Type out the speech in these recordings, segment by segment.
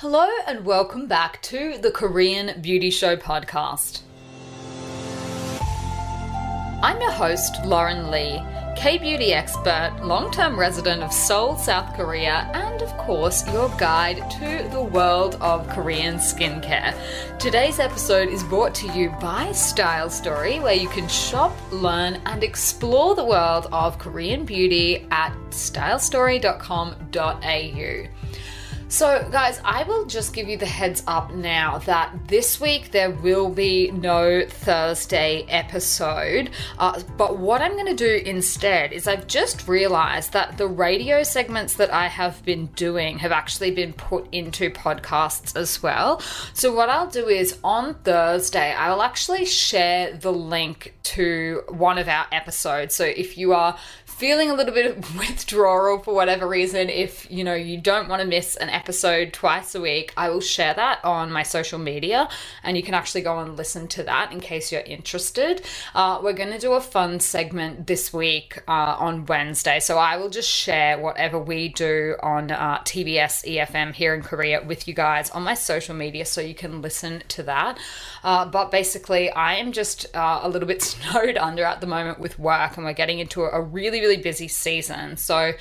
Hello and welcome back to the Korean Beauty Show podcast. I'm your host, Lauren Lee, Kbeauty expert, long-term resident of Seoul, South Korea, and of course, your guide to the world of Korean skincare. Today's episode is brought to you by Style Story, where you can shop, learn, and explore the world of Korean beauty at stylestory.com.au. So guys, I will just give you the heads up now that this week there will be no Thursday episode, but what I'm going to do instead is I've just realized that the radio segments that I have been doing have actually been put into podcasts as well. So what I'll do is on Thursday, I will actually share the link to one of our episodes. So if you are feeling a little bit of withdrawal for whatever reason, if you don't want to miss an episode twice a week, I will share that on my social media and you can actually go and listen to that in case you're interested. We're going to do a fun segment this week on Wednesday, so I will just share whatever we do on TBS EFM here in Korea with you guys on my social media so you can listen to that. But basically I am just a little bit snowed under at the moment with work, and we're getting into a really busy season. So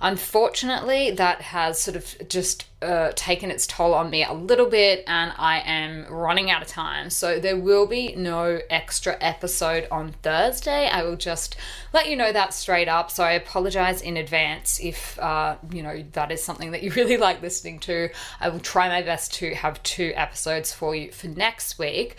unfortunately that has sort of just taken its toll on me a little bit, and I am running out of time. So there will be no extra episode on Thursday. I will just let you know that straight up. So I apologize in advance if that is something that you really like listening to. I will try my best to have 2 episodes for you for next week.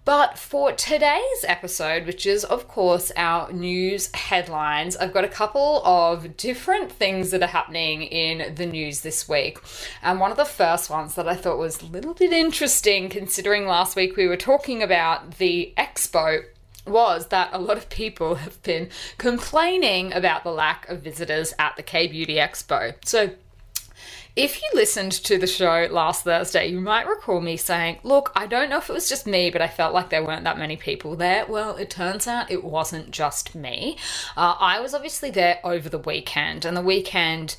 But for today's episode, which is, of course, our news headlines, I've got a couple of different things that are happening in the news this week. And one of the first ones that I thought was a little bit interesting, considering last week we were talking about the Expo, was that a lot of people have been complaining about the lack of visitors at the Kbeauty Expo. So if you listened to the show last Thursday, you might recall me saying, look, I don't know if it was just me, but I felt like there weren't that many people there. Well, it turns out it wasn't just me. I was obviously there over the weekend, and the weekend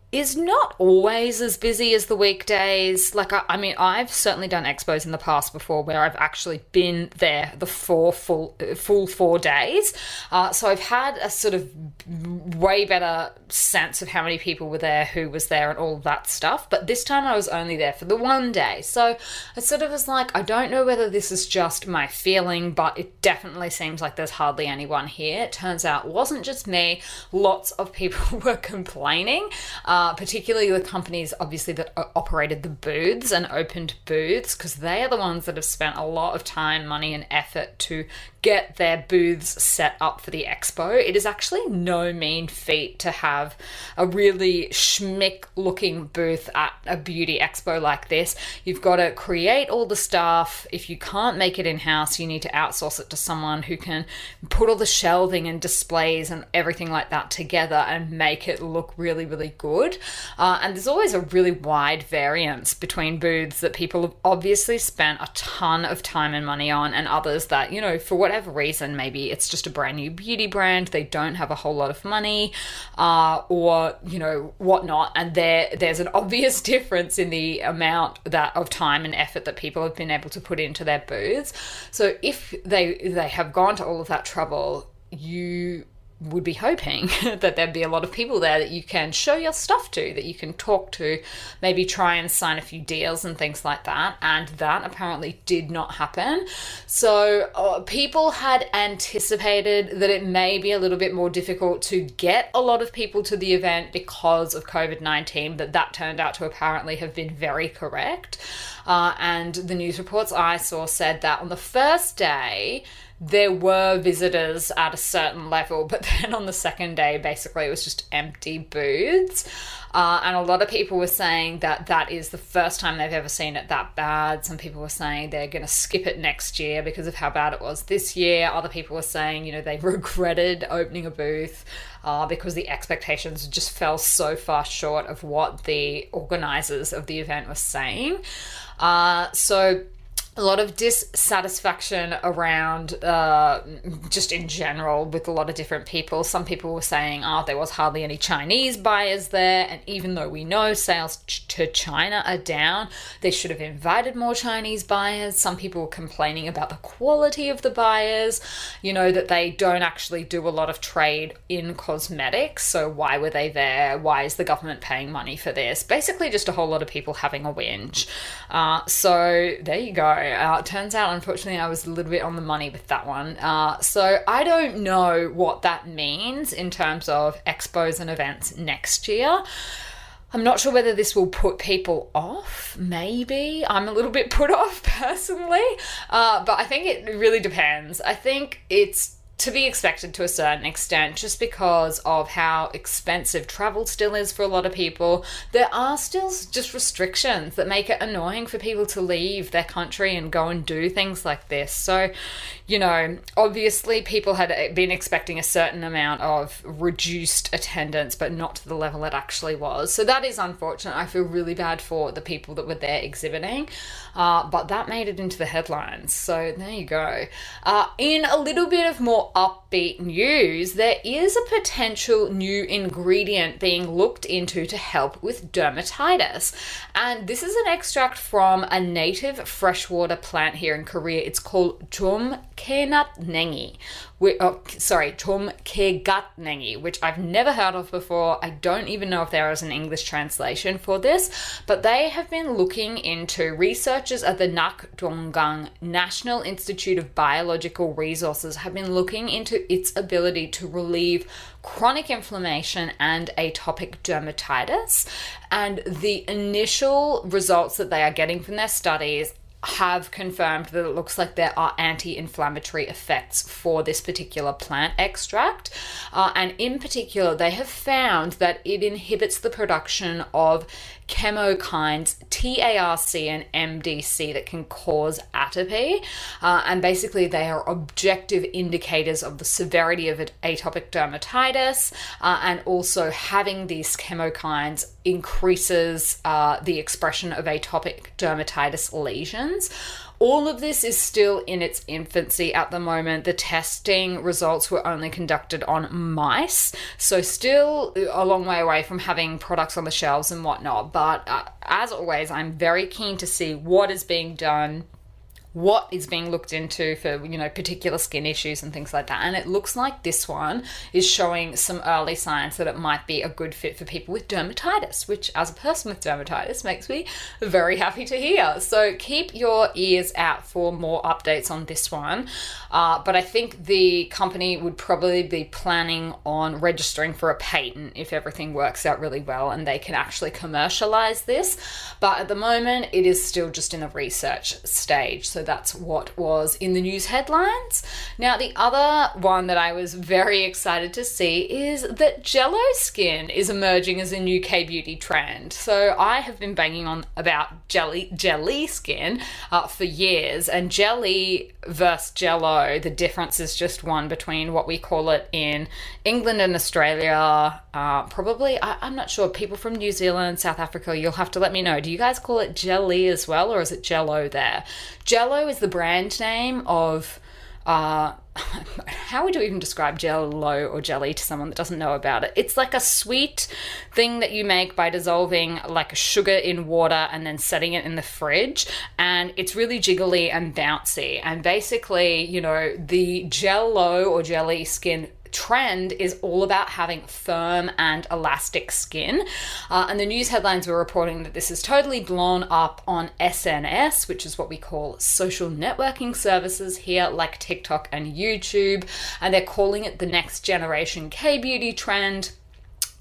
is not always as busy as the weekdays. Like, I mean, I've certainly done expos in the past before where I've actually been there the full 4 days. So I've had a sort of way better sense of how many people were there, who was there, and all of that stuff. But this time I was only there for the 1 day. So I sort of was like, I don't know whether this is just my feeling, but it definitely seems like there's hardly anyone here. It turns out it wasn't just me. Lots of people were complaining. Particularly the companies, obviously, that operated the booths and opened booths, because they are the ones that have spent a lot of time, money, and effort to get their booths set up for the expo. It is actually no mean feat to have a really schmick-looking booth at a beauty expo like this. You've got to create all the stuff. If you can't make it in-house, you need to outsource it to someone who can put all the shelving and displays and everything like that together and make it look really good. And there's always a really wide variance between booths that people have obviously spent a ton of time and money on, and others that, for whatever reason, maybe it's just a brand new beauty brand, they don't have a whole lot of money, or whatnot, and there's an obvious difference in the amount of time and effort that people have been able to put into their booths. So if they have gone to all of that trouble, you would be hoping that there'd be a lot of people there that you can show your stuff to, that you can talk to, maybe try and sign a few deals and things like that. And that apparently did not happen. So people had anticipated that it may be a little bit more difficult to get a lot of people to the event because of COVID-19, but that turned out to apparently have been very correct. And the news reports I saw said that on the first day, there were visitors at a certain level, but then on the second day, basically, it was just empty booths. And a lot of people were saying that that is the first time they've ever seen it that bad. Some people were saying they're going to skip it next year because of how bad it was this year. Other people were saying, they regretted opening a booth because the expectations just fell so far short of what the organizers of the event were saying. So a lot of dissatisfaction around just in general with a lot of different people. Some people were saying, there was hardly any Chinese buyers there, and even though we know sales to China are down, they should have invited more Chinese buyers. Some people were complaining about the quality of the buyers, that they don't actually do a lot of trade in cosmetics, so why were they there? Why is the government paying money for this? Basically just a whole lot of people having a whinge. So there you go. It turns out, unfortunately, I was a little bit on the money with that one. So I don't know what that means in terms of expos and events next year. I'm not sure whether this will put people off. Maybe. I'm a little bit put off personally. But I think it really depends. I think it's to be expected to a certain extent, just because of how expensive travel still is for a lot of people. There are still just restrictions that make it annoying for people to leave their country and go and do things like this. So, obviously people had been expecting a certain amount of reduced attendance, but not to the level it actually was. So that is unfortunate. I feel really bad for the people that were there exhibiting, but that made it into the headlines. So there you go. In a little bit of more upbeat news, there is a potential new ingredient being looked into to help with dermatitis. And this is an extract from a native freshwater plant here in Korea. It's called Chomkegatnengi. Chomkegatnengi, which I've never heard of before. I don't even know if there is an English translation for this, but they have been looking into, researchers at the Nakdonggang National Institute of Biological Resources have been looking into its ability to relieve chronic inflammation and atopic dermatitis. And the initial results that they are getting from their studies have confirmed that it looks like there are anti-inflammatory effects for this particular plant extract. And in particular, they have found that it inhibits the production of chemokines TARC and MDC that can cause atopy. And basically they are objective indicators of the severity of atopic dermatitis. And also having these chemokines increases the expression of atopic dermatitis lesions. All of this is still in its infancy at the moment. The testing results were only conducted on mice, so still a long way away from having products on the shelves and whatnot. But as always, I'm very keen to see what is being done, what is being looked into for, particular skin issues and things like that. And it looks like this one is showing some early signs that it might be a good fit for people with dermatitis, which as a person with dermatitis makes me very happy to hear. So keep your ears out for more updates on this one. But I think the company would probably be planning on registering for a patent if everything works out really well and they can actually commercialize this. But at the moment, it is still just in the research stage. So that's what was in the news headlines. Now, the other one that I was very excited to see is that Jello Skin is emerging as a new Kbeauty trend. So I have been banging on about jelly skin for years, and jelly versus Jello, the difference is just one between what we call it in England and Australia. Probably, I'm not sure, people from New Zealand, South Africa, you'll have to let me know. Do you guys call it jelly as well, or is it Jello there? Jello is the brand name of, how would you even describe Jello or jelly to someone that doesn't know about it? It's like a sweet thing that you make by dissolving like sugar in water and then setting it in the fridge. And it's really jiggly and bouncy. And basically, the Jello or jelly skin trend is all about having firm and elastic skin. And the news headlines were reporting that this is totally blown up on SNS, which is what we call social networking services here, like TikTok and YouTube. And they're calling it the next generation Kbeauty trend.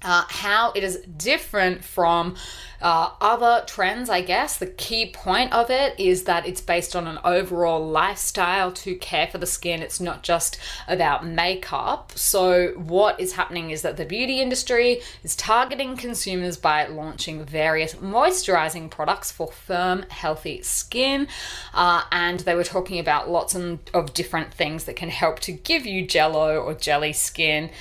How it is different from other trends, I guess. The key point of it is that it's based on an overall lifestyle to care for the skin. It's not just about makeup. So what is happening is that the beauty industry is targeting consumers by launching various moisturizing products for firm, healthy skin. And they were talking about lots of different things that can help to give you jello or jelly skin,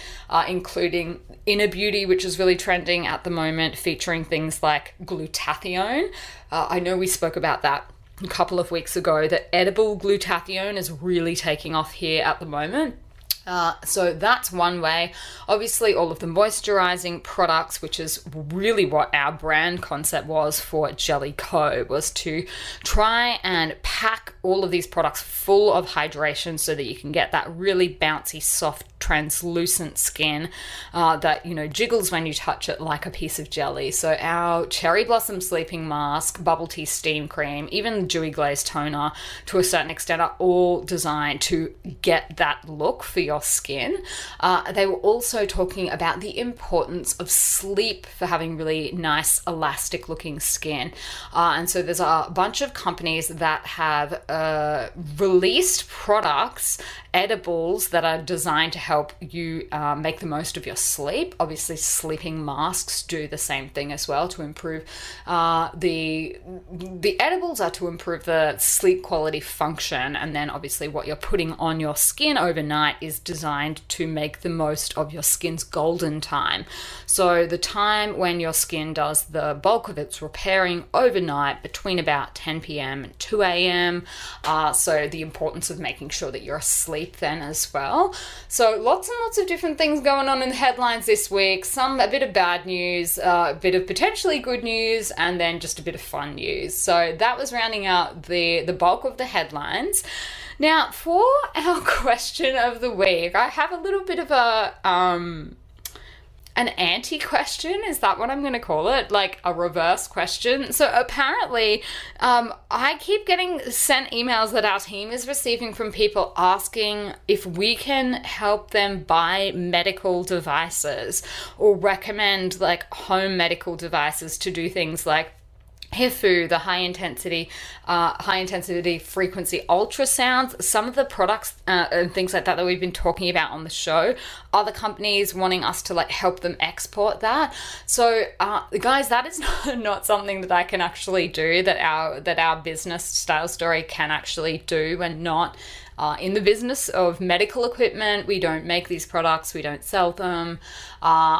including inner beauty, which is really trending at the moment, featuring things like glutathione. I know we spoke about that a couple of weeks ago that edible glutathione is really taking off here at the moment. So that's one way. Obviously, all of the moisturizing products, which is really what our brand concept was for Jelly Co, was to try and pack all of these products full of hydration so that you can get that really bouncy, soft, translucent skin that, you know, jiggles when you touch it like a piece of jelly. So our Cherry Blossom Sleeping Mask, Bubble Tea Steam Cream, even the Dewy Glaze Toner to a certain extent are all designed to get that look for your skin. They were also talking about the importance of sleep for having really nice elastic looking skin. And so there's a bunch of companies that have released products, edibles that are designed to help you make the most of your sleep. Obviously, sleeping masks do the same thing as well to improve the edibles are to improve the sleep quality function, and then obviously what you're putting on your skin overnight is designed to make the most of your skin's golden time. So the time when your skin does the bulk of its repairing overnight between about 10 p.m. and 2 a.m. So the importance of making sure that you're asleep then as well. So lots and lots of different things going on in the headlines this week. A bit of bad news, a bit of potentially good news, and then just a bit of fun news. So that was rounding out the bulk of the headlines. Now, for our question of the week, I have a little bit of an anti-question, is that what I'm going to call it? Like a reverse question. So apparently, I keep getting sent emails that our team is receiving from people asking if we can help them buy medical devices or recommend like home medical devices to do things like HIFU, the high intensity frequency ultrasounds. Some of the products and things like that we've been talking about on the show, other companies wanting us to like help them export that. So guys, that is not something that I can actually do, that our business Style Story can actually do. We're not in the business of medical equipment. We don't make these products, we don't sell them.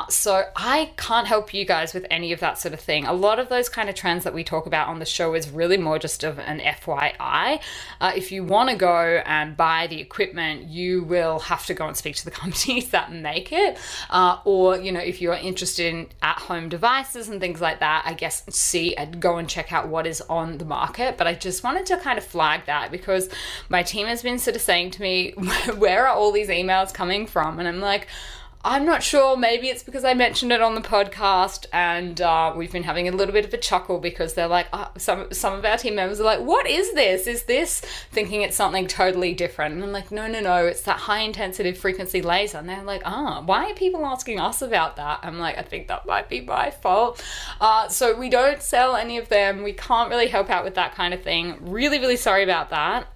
So I can't help you guys with any of that sort of thing. A lot of those kind of trends that we talk about on the show is really more just of an FYI. If you want to go and buy the equipment, you will have to go and speak to the companies that make it. Or, you know, if you're interested in at-home devices and things like that, I guess go and check out what is on the market. But I just wanted to kind of flag that because my team has been sort of saying to me, where are all these emails coming from? And I'm like, I'm not sure. Maybe it's because I mentioned it on the podcast, and we've been having a little bit of a chuckle because they're like, some of our team members are like, what is this? Is this, thinking it's something totally different? And I'm like, no, it's that high intensity frequency laser. And they're like, why are people asking us about that? I'm like, I think that might be my fault. So we don't sell any of them. We can't really help out with that kind of thing. Really, really sorry about that.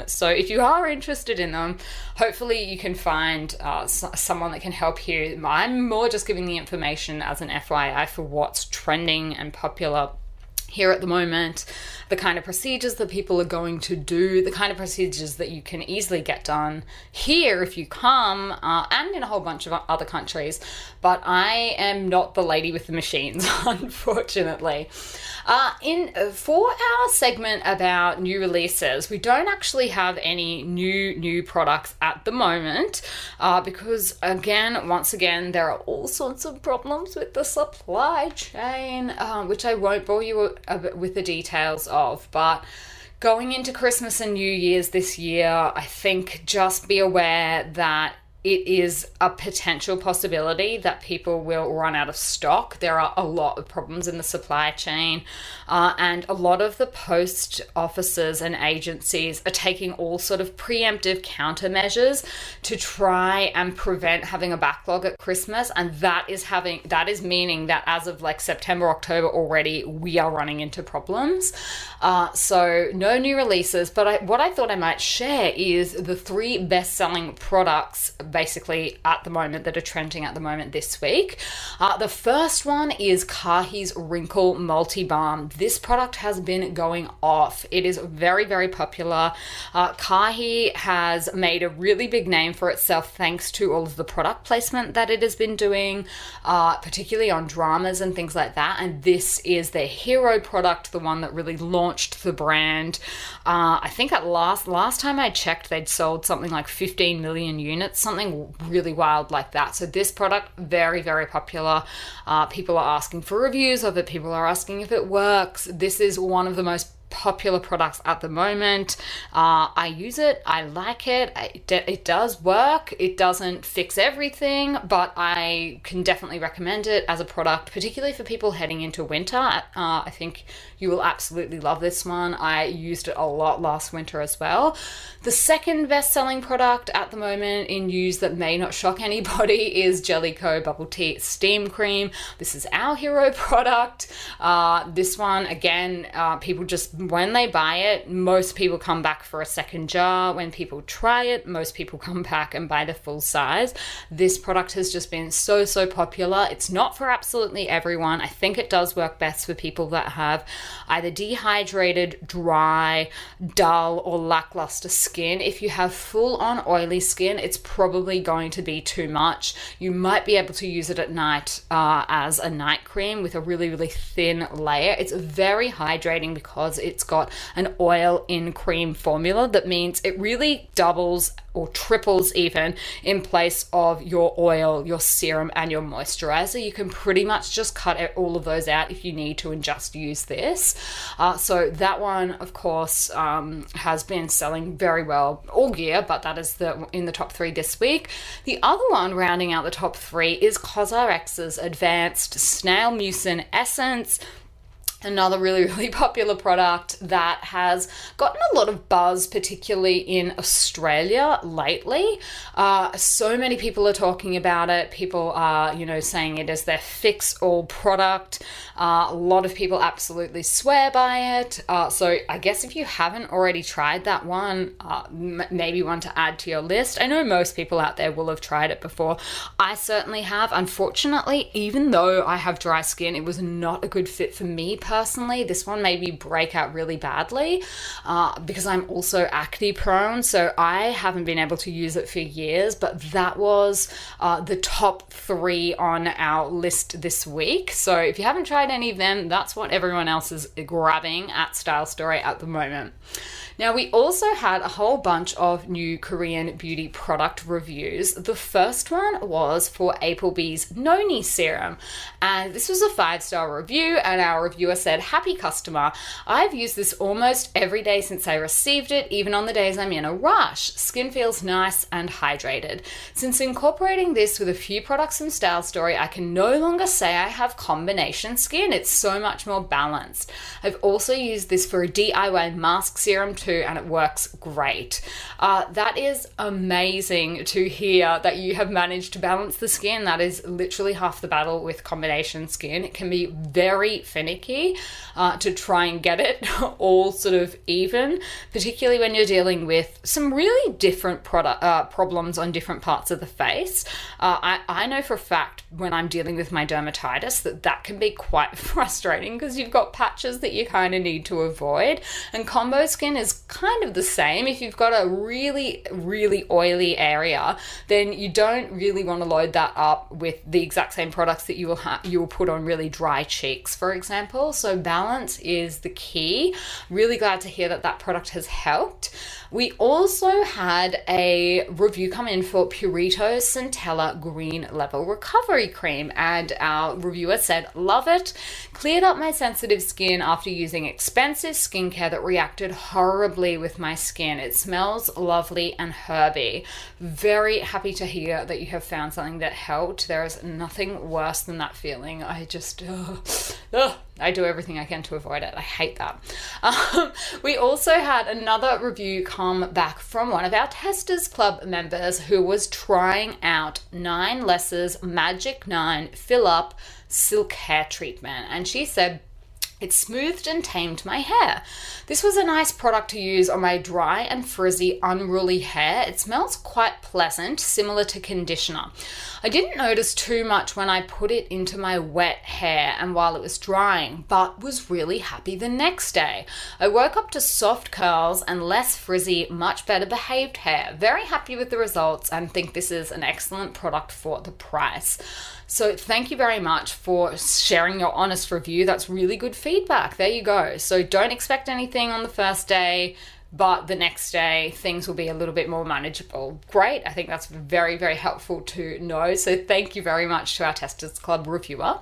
So if you are interested in them, hopefully you can find someone that can help you. I'm more just giving the information as an FYI for what's trending and popular here at the moment, the kind of procedures that people are going to do, the kind of procedures that you can easily get done here if you come, and in a whole bunch of other countries. But I am not the lady with the machines, unfortunately. For our segment about new releases, we don't actually have any new products at the moment because, once again, there are all sorts of problems with the supply chain, which I won't bore you with the details of. But going into Christmas and New Year's this year, I think just be aware that it is a potential possibility that people will run out of stock. There are a lot of problems in the supply chain, and a lot of the post offices and agencies are taking all sort of preemptive countermeasures to try and prevent having a backlog at Christmas. And that is meaning that as of like September, October already, we are running into problems. So no new releases, but what I thought I might share is the 3 best-selling products basically at the moment that are trending at the moment this week. The first one is Kahi's Wrinkle Multi Balm. This product has been going off. It is very, very popular. Kahi has made a really big name for itself thanks to all of the product placement that it has been doing, particularly on dramas and things like that. And this is their hero product, the one that really launched the brand. I think at last time I checked, they'd sold something like 15 million units, something really wild like that. So this product, very, very popular. People are asking for reviews of it. People are asking if it works. This is one of the most popular products at the moment. I use it. I like it. It does work. It doesn't fix everything, but I can definitely recommend it as a product, particularly for people heading into winter. I think you will absolutely love this one. I used it a lot last winter as well. The second best-selling product at the moment in use that may not shock anybody is Jellico Bubble Tea Steam Cream. This is our hero product. This one, again, people just, when they buy it, most people come back for a second jar. When people try it, most people come back and buy the full size. This product has just been so, so popular. It's not for absolutely everyone. I think it does work best for people that have either dehydrated, dry, dull, or lackluster skin. If you have full-on oily skin, it's probably going to be too much. You might be able to use it at night as a night cream with a really, really thin layer. It's very hydrating because it's got an oil in cream formula. That means it really doubles or triples even in place of your oil, your serum, and your moisturizer. You can pretty much just cut all of those out if you need to and just use this. So that one, of course, has been selling very well all year, but that is in the top 3 this week. The other one rounding out the top 3 is COSRX's Advanced Snail Mucin Essence. Another really, really popular product that has gotten a lot of buzz, particularly in Australia lately. So many people are talking about it. People are, saying it is their fix-all product. A lot of people absolutely swear by it. So I guess if you haven't already tried that one, maybe one to add to your list. I know most people out there will have tried it before. I certainly have. Unfortunately, even though I have dry skin, it was not a good fit for me personally. This one made me break out really badly because I'm also acne prone, so I haven't been able to use it for years, but that was the top 3 on our list this week. So if you haven't tried any of them, that's what everyone else is grabbing at Style Story at the moment. Now, we also had a whole bunch of new Korean beauty product reviews. The first one was for Applebee's Noni Serum, and this was a 5-star review, and our reviewer said, "Happy customer. I've used this almost every day since I received it, even on the days I'm in a rush. Skin feels nice and hydrated. Since incorporating this with a few products from Style Story, I can no longer say I have combination skin. It's so much more balanced. I've also used this for a DIY mask serum too, and it works great." That is amazing to hear that you have managed to balance the skin. That is literally half the battle with combination skin. It can be very finicky to try and get it all sort of even, particularly when you're dealing with some really different problems on different parts of the face. I know for a fact when I'm dealing with my dermatitis that can be quite frustrating because you've got patches that you kind of need to avoid, and combo skin is kind of the same. If you've got a really, really oily area, then you don't really want to load that up with the exact same products that you will put on really dry cheeks, for example. So balance is the key. Really glad to hear that product has helped. We also had a review come in for Purito's Centella Green Level Recovery Cream, and our reviewer said, "Love it. Cleared up my sensitive skin after using expensive skincare that reacted horribly with my skin. It smells lovely and herby." Very happy to hear that you have found something that helped. There is nothing worse than that feeling. I just, I do everything I can to avoid it. I hate that. We also had another review come back from one of our Testers Club members who was trying out 9 Less's Magic 9 Fill Up Silk Hair Treatment. And she said, It smoothed and tamed my hair. This was a nice product to use on my dry and frizzy, unruly hair. It smells quite pleasant, similar to conditioner. I didn't notice too much when I put it into my wet hair and while it was drying, but was really happy the next day. I woke up to soft curls and less frizzy, much better behaved hair. Very happy with the results and think this is an excellent product for the price. So thank you very much for sharing your honest review. That's really good feedback. There you go. So don't expect anything on the first day, but the next day things will be a little bit more manageable. Great. I think that's very, very helpful to know. So thank you very much to our Testers Club reviewer.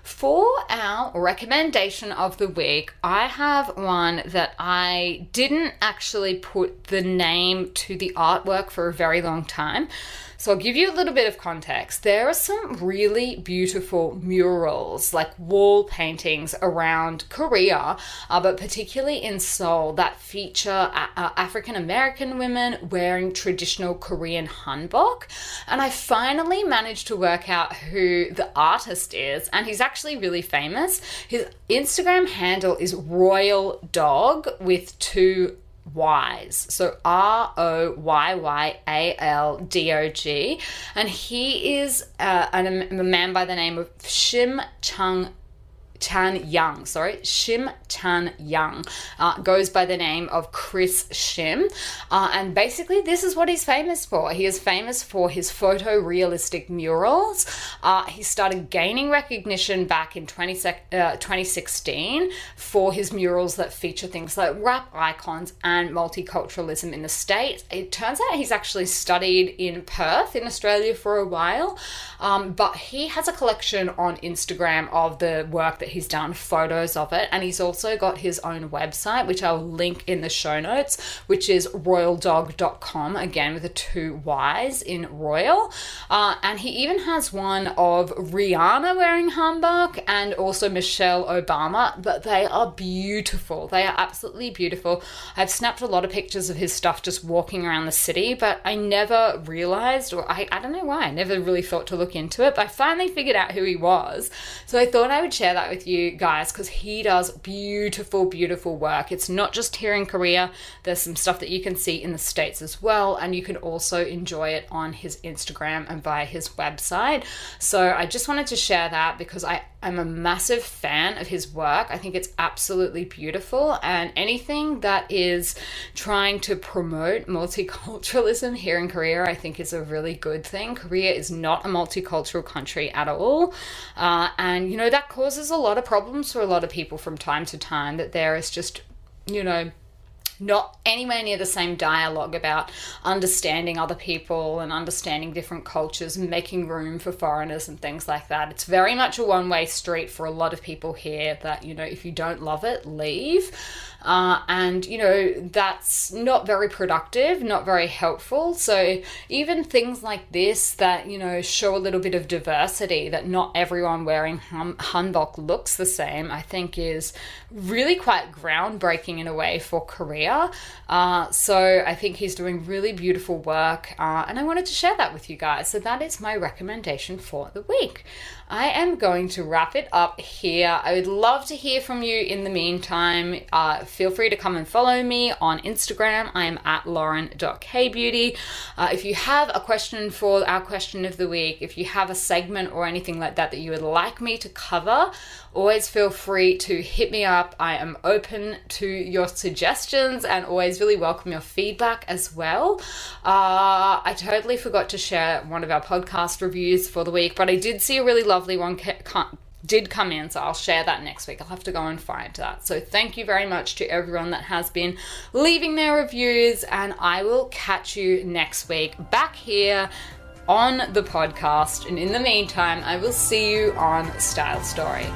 For our recommendation of the week, I have one that I didn't actually put the name to the artwork for a very long time. So I'll give you a little bit of context. There are some really beautiful murals, like wall paintings around Korea, but particularly in Seoul, that feature African-American women wearing traditional Korean hanbok. And I finally managed to work out who the artist is, and he's actually really famous. His Instagram handle is Royal Dog with 2 Y's, so ROYYALDOG, and he is a man by the name of Shim Chan Young, goes by the name of Chris Shim, and basically this is what he's famous for. He is famous for his photorealistic murals. He started gaining recognition back in 2016 for his murals that feature things like rap icons and multiculturalism in the States. It turns out he's actually studied in Perth in Australia for a while, but he has a collection on Instagram of the work that he's done, photos of it, and he's also got his own website, which I'll link in the show notes, which is royaldog.com, again with the 2 Y's in royal, and he even has one of Rihanna wearing hanbok and also Michelle Obama, but they are beautiful. They are absolutely beautiful. I've snapped a lot of pictures of his stuff just walking around the city, but I never realized, or I don't know why, I never really thought to look into it, but I finally figured out who he was, so I thought I would share that with you guys because he does beautiful, beautiful work. It's not just here in Korea. There's some stuff that you can see in the States as well, and you can also enjoy it on his Instagram and via his website. So I just wanted to share that because I'm a massive fan of his work. I think it's absolutely beautiful, and anything that is trying to promote multiculturalism here in Korea, I think is a really good thing. Korea is not a multicultural country at all, and you know, that causes a lot of problems for a lot of people from time to time, that there is just, you know, not anywhere near the same dialogue about understanding other people and understanding different cultures and making room for foreigners and things like that. It's very much a one-way street for a lot of people here that, you know, if you don't love it, leave. And, you know, that's not very productive, not very helpful. So even things like this that, you know, show a little bit of diversity, that not everyone wearing hanbok looks the same, I think is really quite groundbreaking in a way for Korea. So I think he's doing really beautiful work, and I wanted to share that with you guys. So that is my recommendation for the week. I am going to wrap it up here. I would love to hear from you in the meantime. Feel free to come and follow me on Instagram. I am at lauren.kbeauty. If you have a question for our question of the week, if you have a segment or anything like that that you would like me to cover, always feel free to hit me up. I am open to your suggestions and always really welcome your feedback as well. I totally forgot to share one of our podcast reviews for the week, but I did see a really lovely one did come in, so I'll share that next week. I'll have to go and find that. So thank you very much to everyone that has been leaving their reviews, and I will catch you next week back here on the podcast. And in the meantime, I will see you on Style Story.